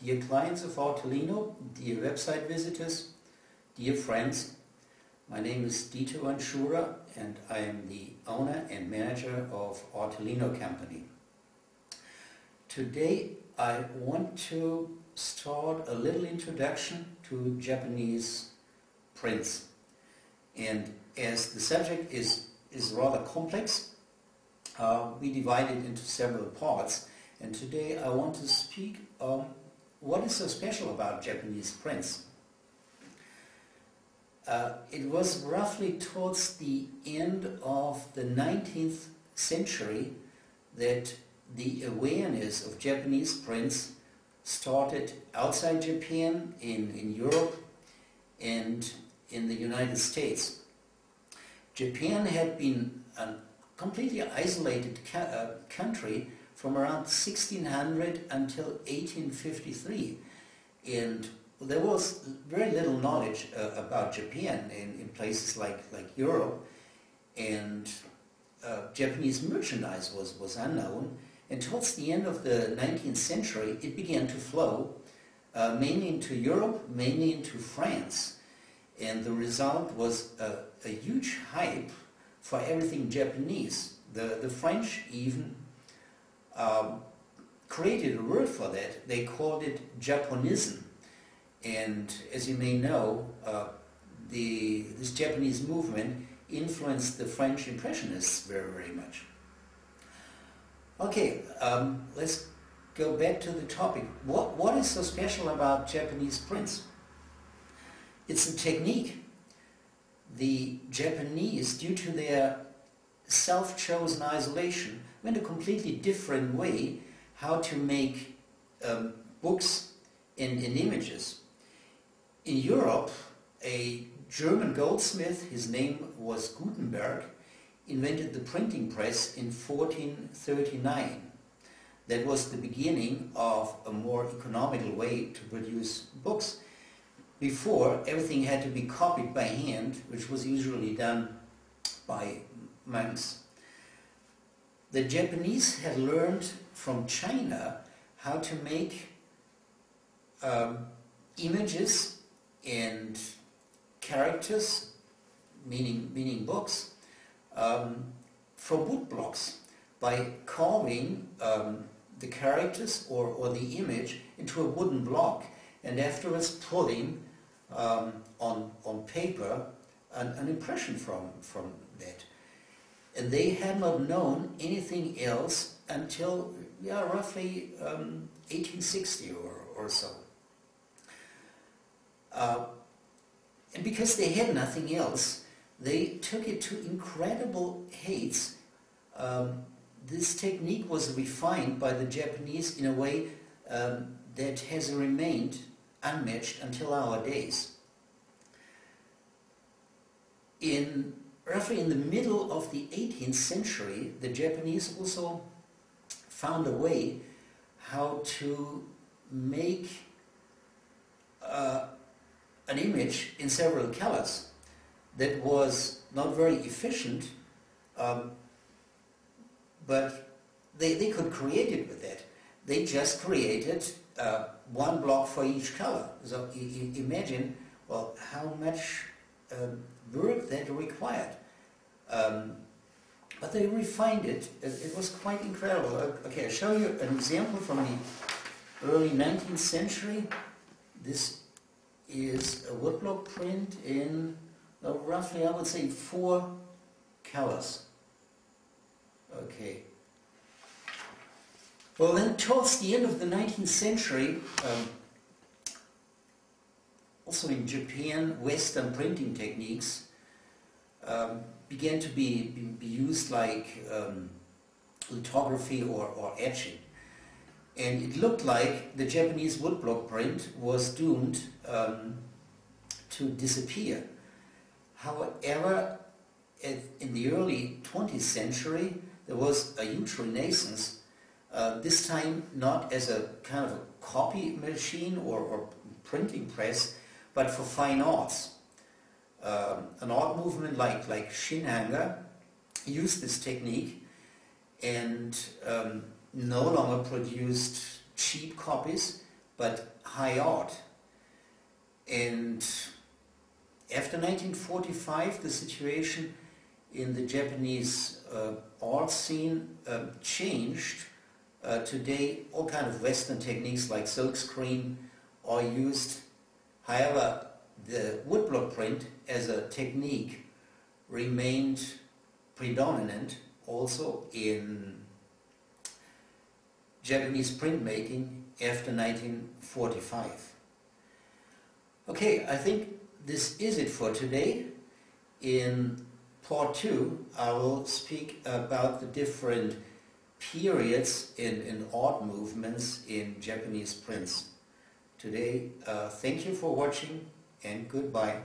Dear clients of Artelino, dear website visitors, dear friends, my name is Dieter Wanschura and I am the owner and manager of Artelino Company. Today I want to start a little introduction to Japanese prints. And as the subject is rather complex, we divide it into several parts. And today I want to speak what is so special about Japanese prints. It was roughly towards the end of the 19th century that the awareness of Japanese prints started outside Japan, in Europe and in the United States. Japan had been a completely isolated country from around 1600 until 1853, and there was very little knowledge about Japan in places like Europe, and Japanese merchandise was unknown. And towards the end of the 19th century it began to flow mainly into Europe, mainly into France, and the result was a huge hype for everything Japanese. The French even created a word for that. They called it Japonism. And as you may know, this Japanese movement influenced the French Impressionists very, very much. Okay, let's go back to the topic. What is so special about Japanese prints? It's a technique. The Japanese, due to their self-chosen isolation, went a completely different way how to make books and images. In Europe, a German goldsmith, his name was Gutenberg, invented the printing press in 1439. That was the beginning of a more economical way to produce books. Before, everything had to be copied by hand, which was usually done by monks. The Japanese had learned from China how to make images and characters, meaning books, from wood blocks by carving the characters or the image into a wooden block, and afterwards pulling on paper an impression from that. And they had not known anything else until roughly 1860 or so. And because they had nothing else, they took it to incredible heights. This technique was refined by the Japanese in a way that has remained unmatched until our days. Roughly in the middle of the 18th century, the Japanese also found a way how to make an image in several colors that was not very efficient, but they could create it with that. They just created one block for each color. So imagine, well, how much work that required. But they refined it. It was quite incredible. Okay, I'll show you an example from the early 19th century. This is a woodblock print in roughly, I would say, 4 colors. Okay. Well, then towards the end of the 19th century, also in Japan, Western printing techniques began to be used, like lithography or etching. And it looked like the Japanese woodblock print was doomed to disappear. However, in the early 20th century, there was a huge renaissance, this time not as a kind of a copy machine or printing press, but for fine arts. An art movement like Shinhanga used this technique and no longer produced cheap copies, but high art. And after 1945, the situation in the Japanese art scene changed. Today, all kinds of Western techniques like silkscreen are used. However, the woodblock print as a technique remained predominant also in Japanese printmaking after 1945. Okay, I think this is it for today. In part 2, I will speak about the different periods in art movements in Japanese prints. Today, thank you for watching and goodbye.